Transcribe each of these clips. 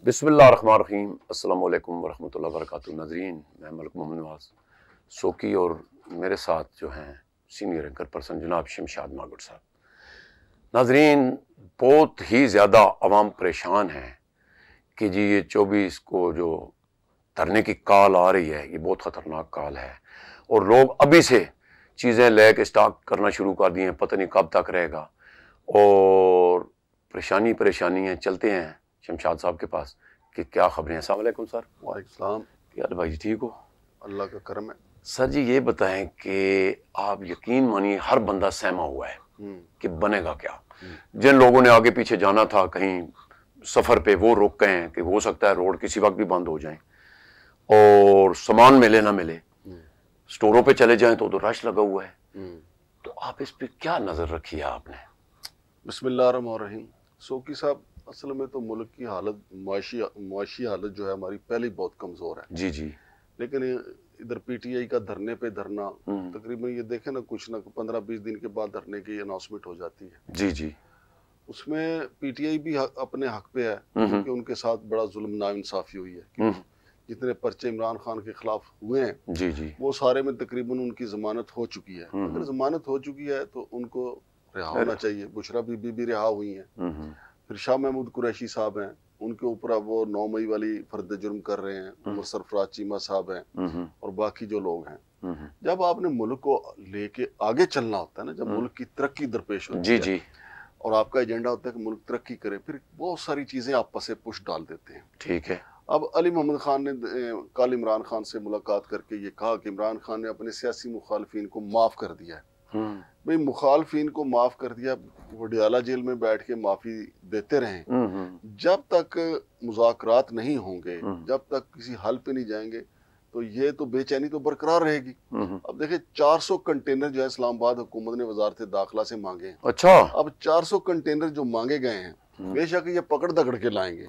बिस्मिल्लाहिर्रहमानिर्रहीम अस्सलाम वालेकुम वरहमतुल्लाहि वबरकातुहू। नाज़रीन, मैं मलिक मोहम्मद नवाज़ सोकी और मेरे साथ जो हैं सीनियर एंकर पर्सन जनाब शमशाद मागुर साहब। नाज़रीन, बहुत ही ज़्यादा अवाम परेशान हैं कि जी ये 24 को जो धरने की कॉल आ रही है ये बहुत ख़तरनाक कॉल है और लोग अभी से चीज़ें ले के स्टॉक करना शुरू कर दिए हैं, पता नहीं कब तक रहेगा और परेशानी हैं। चलते हैं शमशाद साहब के पास कि क्या खबरें हैं। अस्सलाम वालेकुम सर। वालेकुम सलाम। क्या भाई जी, ठीक हो? अल्लाह का करम है। सर जी ये बताएं कि आप यकीन मानिए हर बंदा सहमा हुआ है कि बनेगा क्या। जिन लोगों ने आगे पीछे जाना था कहीं सफ़र पे वो रुक गए हैं कि हो सकता है रोड किसी वक्त भी बंद हो जाए और सामान मिले ना मिले, स्टोरों पे चले जाएं तो रश लगा हुआ है। तो आप इस पे क्या नज़र रखी है आपने? बिस्मिल्लाहिर्रहमानिर्रहीम। सोकी साहब, असल में तो मुल्क की हालत मुआशी हालत जो है हमारी पहले ही बहुत कमज़ोर है। जी जी। लेकिन इधर पीटीआई का धरने पे धरना, तकरीबन ये देखें ना, कुछ ना 15-20 दिन के बाद धरने की अनाउंसमेंट हो जाती है। जी जी। उसमें पीटीआई भी अपने हक पे है क्योंकि उनके साथ बड़ा जुल्म नाइंसाफ़ी हुई है। जितने पर्चे इमरान खान के खिलाफ हुए हैं जी जी, वो सारे में तकरीबन उनकी जमानत हो चुकी है। अगर जमानत हो चुकी है तो उनको रिहा होना चाहिए। बुशरा बीबी भी रिहा हुई हैं। फिर शाह महमूद कुरैशी साहब हैं, उनके ऊपर अब वो 9 मई वाली फर्द जुर्म कर रहे हैं। उमर सरफराज चीमा साहब हैं और बाकी जो लोग हैं। जब आपने मुल्क को लेके आगे चलना होता है ना, जब मुल्क की तरक्की दरपेश होती है जी और आपका एजेंडा होता है कि मुल्क तरक्की करे, फिर बहुत सारी चीजें आपस से पुश डाल देते हैं। ठीक है। अब अली मोहम्मद खान ने कल इमरान खान से मुलाकात करके ये कहा कि इमरान खान ने अपने सियासी मुखालफिन को माफ कर दिया है। भाई, मुखालफिन को माफ कर दिया, वडियाला जेल में बैठ के माफी देते रहें। जब तक मुज़ाकरात नहीं होंगे, जब तक किसी हल पे नहीं जाएंगे तो ये तो बेचैनी तो बरकरार रहेगी। अब देखिए 400 कंटेनर जो है इस्लामाबाद हुकूमत ने वजारत दाखिला से मांगे हैं। अच्छा। अब 400 कंटेनर जो मांगे गए हैं, बेशक ये पकड़ दकड़ के लाएंगे,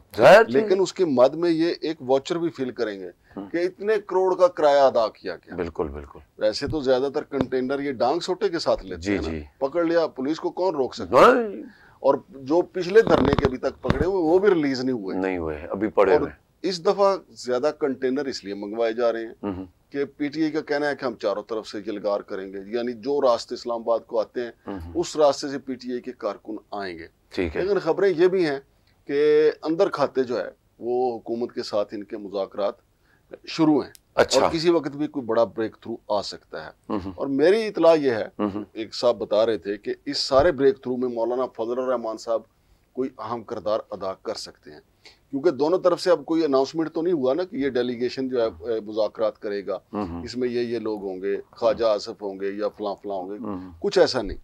लेकिन उसके मद में ये एक वाउचर भी फिल करेंगे कि इतने करोड़ का किराया अदा किया गया। बिल्कुल बिल्कुल। वैसे तो ज्यादातर कंटेनर ये डांग सोटे के साथ लेते हैं ना, पकड़ लिया, पुलिस को कौन रोक सकता है। और जो पिछले धरने के अभी तक पकड़े हुए वो भी रिलीज नहीं हुए, अभी पड़े हुए। इस दफा ज्यादा कंटेनर इसलिए मंगवाए जा रहे हैं कि पीटीआई का कहना है कि हम चारों तरफ से जलगार करेंगे, यानी जो रास्ते इस्लामाबाद को आते हैं उस रास्ते से पीटीआई के कारकुन आएंगे। ठीक है। लेकिन खबरें ये भी हैं कि अंदर खाते जो है वो हुकूमत के साथ इनके मुज़ाकरात शुरू हैं। अच्छा। और किसी वक्त भी कोई बड़ा ब्रेक थ्रू आ सकता है। और मेरी इतला ये है, एक साहब बता रहे थे कि इस सारे ब्रेक थ्रू में मौलाना फजलुर रहमान साहब कोई अहम किरदार अदा कर सकते हैं, क्योंकि दोनों तरफ से अब कोई अनाउंसमेंट तो नहीं हुआ ना कि ये डेलीगेशन जो है मुज़ाकरात करेगा, इसमें ये लोग होंगे, ख्वाजा आसिफ होंगे या फलां होंगे, कुछ ऐसा नहीं।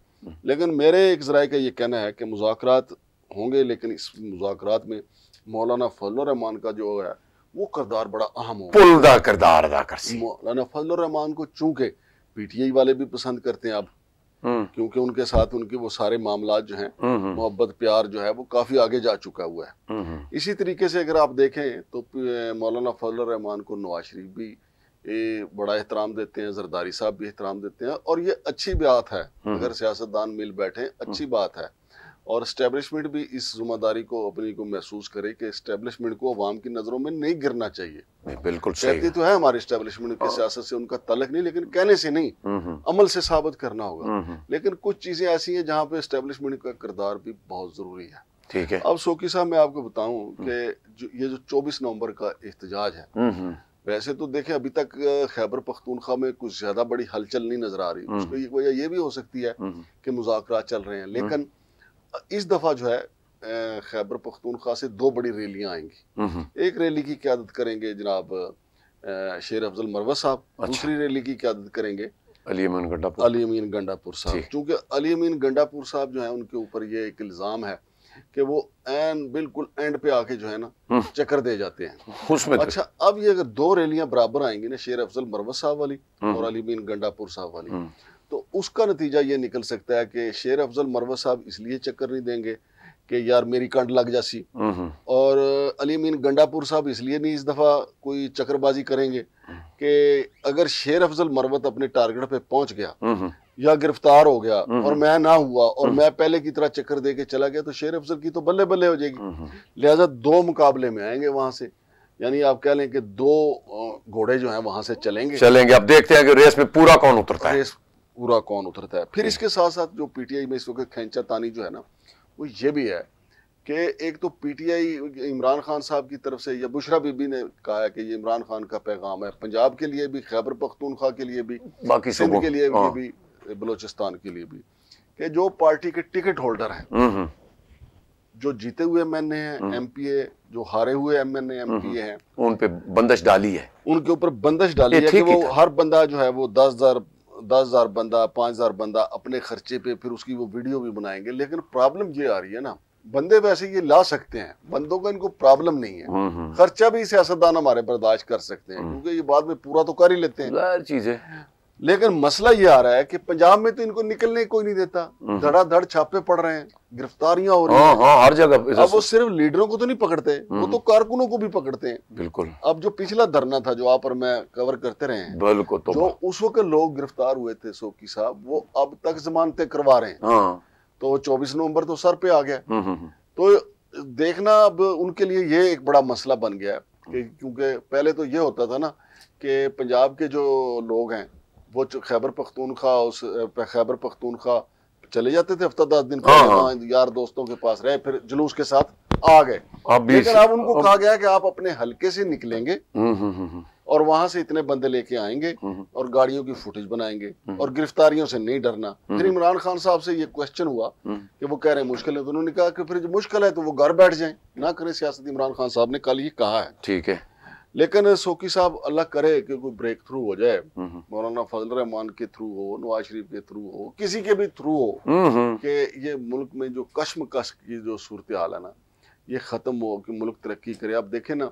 लेकिन मेरे एक ज़राए का ये कहना है कि मुज़ाकरात होंगे, लेकिन इस मुज़ाकरात में मौलाना फजलुर रहमान का जो है वो किरदार बड़ा अहम होगा, किरदार अदा कर सकते। मौलाना फजलुर रहमान को चूंकि पीटीआई वाले भी पसंद करते हैं अब, क्योंकि उनके साथ उनके वो सारे मामलात जो हैं, मोहब्बत प्यार जो है वो काफी आगे जा चुका हुआ है। इसी तरीके से अगर आप देखें तो मौलाना फजलुर रहमान को नवाज शरीफ भी बड़ा एहतराम देते हैं, जरदारी साहब भी एहतराम देते हैं, और ये अच्छी बात है। अगर सियासतदान मिल बैठे अच्छी बात है, और एस्टेब्लिशमेंट भी इस जिम्मेदारी को अपनी को महसूस करे कि एस्टेब्लिशमेंट को अवाम की नजरों में नहीं गिरना चाहिए। बिल्कुल कहती तो है हमारे एस्टेब्लिशमेंट की सियासत से उनका तल्लुक नहीं, लेकिन कहने से नहीं, अमल से साबित करना होगा। लेकिन कुछ चीजें ऐसी हैं जहाँ पे एस्टेब्लिशमेंट का किरदार भी बहुत जरूरी है। ठीक है। अब सोकी साहब, मैं आपको बताऊं कि ये जो 24 नवंबर का एहतजाज है, वैसे तो देखें अभी तक खैबर पख्तूनख्वा में कुछ ज्यादा बड़ी हलचल नहीं नजर आ रही। उसकी वजह ये भी हो सकती है कि मुज़ाकरात चल रहे हैं, लेकिन इस दफा जो है खैबर पख्तूनख्वा से 2 बड़ी रैलियां आएंगी। एक रैली की क़यादत करेंगे जनाब शेर अफजल मरवत साहब। अच्छा। दूसरी रैली की क़यादत करेंगे अली अमीन गंडापुर साहब। क्योंकि अली अमीन गंडापुर साहब जो है उनके ऊपर ये एक इल्जाम है कि वो बिल्कुल एंड पे आके जो है ना चक्कर दे जाते हैं। अच्छा, अब ये अगर 2 रैलियां बराबर आएंगी ना, शेर अफजल मरवत साहब वाली और अली अमीन गंडापुर साहब वाली, तो उसका नतीजा ये निकल सकता है कि शेर अफजल मरवत साहब इसलिए चक्कर नहीं देंगे कि यार मेरी कंड लग जासी, और अली अमीन गंडापुर साहब इसलिए नहीं इस दफा कोई चक्करबाजी करेंगे कि अगर शेर अफजल मरवत अपने टारगेट पे पहुंच गया या गिरफ्तार हो गया और मैं ना हुआ और मैं पहले की तरह चक्कर दे के चला गया, तो शेर अफजल की तो बल्ले बल्ले हो जाएगी। लिहाजा 2 मुकाबले में आएंगे वहां से, यानी आप कह लें कि 2 घोड़े जो हैं वहां से चलेंगे। अब देखते हैं कि रेस में पूरा कौन उतरता है, पूरा कौन उतरता है। फिर इसके साथ साथ जो पीटीआई में इस वक्त खींचा तानी जो है ना, वो ये भी है कि एक तो पीटीआई इमरान खान साहब की तरफ से, या बुशरा बीबी ने कहा है कि ये इमरान खान का पैगाम है पंजाब के लिए भी, खैबर पख्तूनख्वा के लिए भी, बाकी सिंध के लिए भी, बलोचिस्तान के लिए भी, कि जो पार्टी के टिकट होल्डर हैं, जो जीते हुए एमएनए हैं, एमपीए, जो हारे हुए एमएनए एमपीए हैं, उन पे बंदिश डाली है, उनके ऊपर बंदिश डाली है कि वो हर बंदा जो है वो 10,000 बंदा, 5,000 बंदा अपने खर्चे पे फिर उसकी वो वीडियो भी बनाएंगे। लेकिन प्रॉब्लम ये आ रही है ना, बंदे वैसे ये ला सकते हैं, बंदों का इनको प्रॉब्लम नहीं है, खर्चा भी सियासतदान हमारे बर्दाश्त कर सकते हैं क्योंकि ये बाद में पूरा तो कर ही लेते हैं चीजें। लेकिन मसला ये आ रहा है कि पंजाब में तो इनको निकलने कोई नहीं देता, धड़ाधड़ छापे पड़ रहे हैं, गिरफ्तारियां हो रही हैं हर जगह। अब वो सिर्फ लीडरों को तो नहीं पकड़ते, वो तो कारकुनों को भी पकड़ते हैं। बिल्कुल। अब जो पिछला धरना था जो आप और मैं कवर करते रहे हैं, बिल्कुल, तो जो उस वक्त लोग गिरफ्तार हुए थे सोकी साहब, वो अब तक जमानतें करवा रहे हैं। तो 24 नवंबर तो सर पे आ गया। तो देखना अब उनके लिए ये एक बड़ा मसला बन गया है, क्योंकि पहले तो ये होता था ना कि पंजाब के जो लोग हैं वो खैबर पख्तूनख्वा चले जाते थे हफ्ता 10 दिन पहले, यार दोस्तों के पास रहे, फिर जुलूस के साथ आ गए। लेकिन अब उनको कहा गया कि आप अपने हलके से निकलेंगे और वहां से इतने बंदे लेके आएंगे और गाड़ियों की फुटेज बनाएंगे और गिरफ्तारियों से नहीं डरना। फिर इमरान खान साहब से ये क्वेश्चन हुआ कि वो कह रहे हैं मुश्किल है, तो उन्होंने कहा कि फिर जो मुश्किल है तो वो घर बैठ जाएं, ना करें सियासत। इमरान खान साहब ने कल ये कहा है, ठीक है। लेकिन सोकी साहब अल्लाह करे कि कोई ब्रेक थ्रू हो जाए, मौलाना फजल रहमान के थ्रू हो, नवाज शरीफ के थ्रू हो, किसी के भी थ्रू हो, कि ये मुल्क में जो कश्मकश की जो सूरत हाल है ना, ये खत्म हो, कि मुल्क तरक्की करे। आप देखें ना,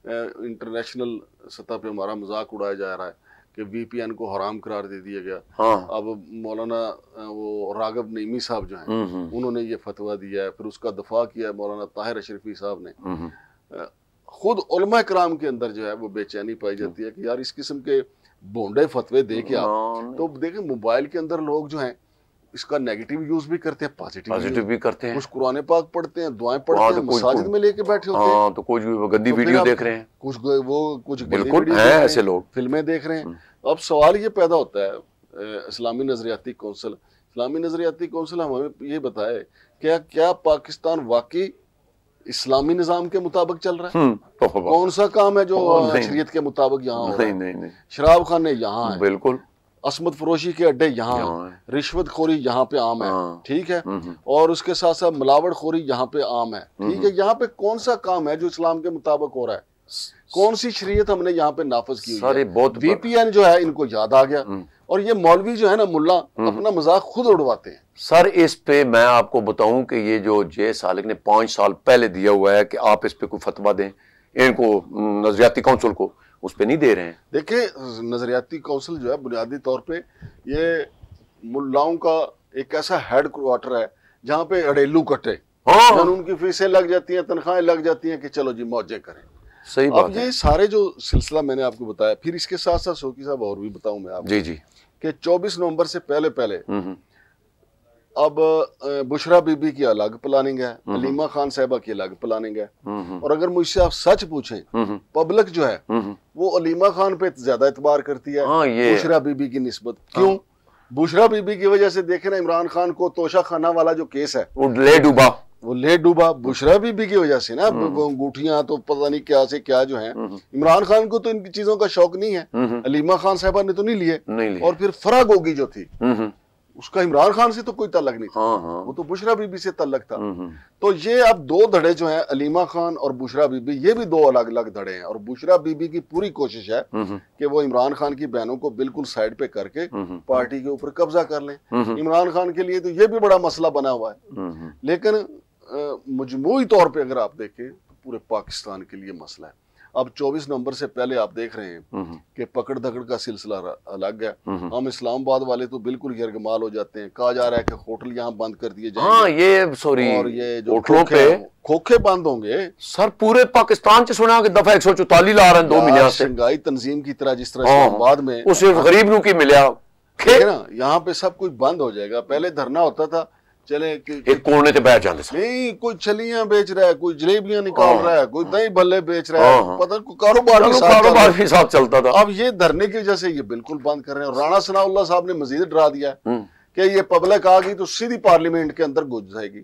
इंटरनेशनल सतह पे हमारा मजाक उड़ाया जा रहा है कि वीपीएन को हराम करार दे दिया गया। अब मौलाना वो रागब नईमी साहब जो हैं उन्होंने ये फतवा दिया है, फिर उसका दफा किया है मौलाना ताहिर अशरफी साहब ने। खुद उलमा कराम के अंदर जो है वो बेचैनी पाई जाती है कि यार इस किस्म के भोंडे फतवे दे के आप, तो देखें मोबाइल के अंदर लोग जो हैं इसका नेगेटिव यूज भी करते हैं, पॉजिटिव भी करते हैं। कुछ कुरान पाक पढ़ते हैं, दुआएं पढ़ते हैं, मसाजिद में लेके बैठे होते हैं, तो कुछ गंदी वीडियो देख रहे हैं, कुछ बिल्कुल है ऐसे लोग, फिल्में देख रहे हैं। अब सवाल ये पैदा होता है, इस्लामी नजरियाती कौंसिल हमें ये बताए क्या पाकिस्तान वाकई इस्लामी निजाम के मुताबिक चल रहा है? कौन सा काम है जो शरीयत के मुताबिक यहाँ हो रहा है? नहीं। शराब खाने यहाँ है, बिल्कुल, असमत फरोशी के अड्डे यहाँ है, रिश्वत खोरी यहाँ पे आम है, ठीक है, और उसके साथ साथ मिलावट खोरी यहाँ पे आम है, ठीक है। यहाँ पे कौन सा काम है जो इस्लाम के मुताबिक हो रहा है? कौन सी शरीयत हमने यहाँ पे नाफज की हुई है? वीपीएन जो है इनको याद आ गया, और ये मौलवी जो है ना मुल्ला अपना मजाक खुद उड़वाते हैं। सर इस पे मैं आपको बताऊं कि ये जो जे सालिक ने 5 साल पहले दिया हुआ है कि आप इस पे कोई फतवा दें इनको नजरियाती काउंसिल को, उस पे नहीं दे रहे हैं। देखिए नजरियाती काउंसिल जो है बुनियादी तौर पे ये मुल्लाओं का एक ऐसा हेड क्वार्टर है जहाँ पे अड़ेलू कटे, उनकी फीसें लग जाती हैं, तनख्वाहें लग जाती हैं कि चलो जी मौजे करें। सही बात अब ये सारे जो सिलसिला मैंने आपको बताया, फिर इसके साथ साथ सोकी साहब और भी बताऊं मैं आपको जी कि 24 नवंबर से पहले अब बुशरा बीबी की अलग प्लानिंग है, अलीमा खान साहबा की अलग प्लानिंग है, और अगर मुझसे आप सच पूछें पब्लिक जो है वो अलीमा खान पे ज्यादा एतबार करती है बुशरा बीबी की निस्बत। क्यों? बुशरा बीबी की वजह से देखे ना इमरान खान को तोशा खाना वाला जो केस है वो ले डूबा बुशरा बीबी की वजह से ना, अंगूठियां तो पता नहीं क्या से क्या जो है। इमरान खान को तो इन चीजों का शौक नहीं है, अलीमा खान साहबा ने तो नहीं लिए। और फिर फरा गोगी जो थी उसका इमरान खान से तो कोई तल्लक नहीं था, वो तो बुशरा बीबी से तल्लक था। तो ये अब 2 धड़े जो हैं अलीमा खान और बुशरा बीबी, ये भी 2 अलग अलग धड़े हैं। और बुशरा बीबी की पूरी कोशिश है कि वो इमरान खान की बहनों को बिल्कुल साइड पे करके पार्टी के ऊपर कब्जा कर लें। इमरान खान के लिए तो ये भी बड़ा मसला बना हुआ है। लेकिन मजमूई तौर पे अगर आप देखें तो पूरे पाकिस्तान के लिए मसला है। अब 24 नवंबर से पहले आप देख रहे हैं कि पकड़ धकड़ का सिलसिला अलग है। हम इस्लामाबाद वाले तो बिल्कुल यरगमाल हो जाते हैं, कहा जा रहा है कि होटल यहाँ बंद कर दिए जाएंगे, और ये जो खोखे बंद होंगे। सर पूरे पाकिस्तान से सुना कि दफा 144 ला रहे हैं 2 महीने से। शंघाई तंजीम की तरह जिस तरह इस्लामाबाद में उस गरीब की मिला ना यहाँ पे सब कुछ बंद हो जाएगा। पहले धरना होता था, चले एक कोने पे बैठ जाते थे, नहीं कोई छलियां बेच रहा है, कोई जलेबियां निकाल रहा है, कोई दही भल्ले बेच रहा है, पता नहीं कारोबार भी साथ चलता था। अब ये धरने की वजह से ये बिल्कुल बंद कर रहे हैं। राणा सनाउल्लाह साहब ने मजीद डरा दिया कि ये पब्लिक आ गई तो सीधी पार्लियामेंट के अंदर घुस जाएगी।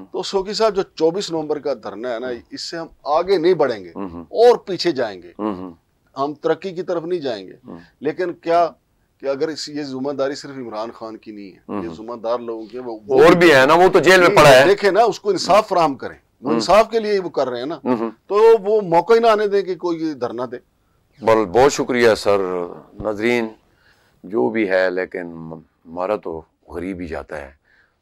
तो सोकी साहब जो 24 नवंबर का धरना है ना, इससे हम आगे नहीं बढ़ेंगे और पीछे जाएंगे, हम तरक्की की तरफ नहीं जाएंगे। लेकिन क्या कि अगर ये जिम्मेदारी सिर्फ इमरान खान की नहीं है, ये जिम्मेदार लोगों के वो और भी है ना, वो तो जेल में पड़ा है। देखे ना, उसको इंसाफ फराहम करें, वो इंसाफ के लिए वो कर रहे हैं ना, तो वो मौका ही ना आने दें कि कोई धरना दे। बहुत शुक्रिया सर। नाजरीन जो भी है, लेकिन हमारा तो गरीब ही जाता है।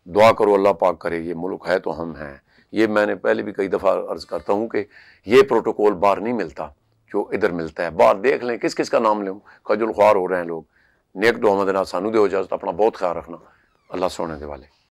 दुआ करो अल्लाह पाक करे, ये मुल्क है तो हम हैं। ये मैंने पहले भी कई दफ़ा अर्ज़ करता हूँ कि ये प्रोटोकॉल बाहर नहीं मिलता जो इधर मिलता है। बाहर देख लें, किस किस का नाम लूँ, खजुल ख्वार हो रहे हैं लोग। नेक दुआ मदना सानू दे हो जाए तो अपना बहुत ख्याल रखना। अल्लाह सोने दे वाले।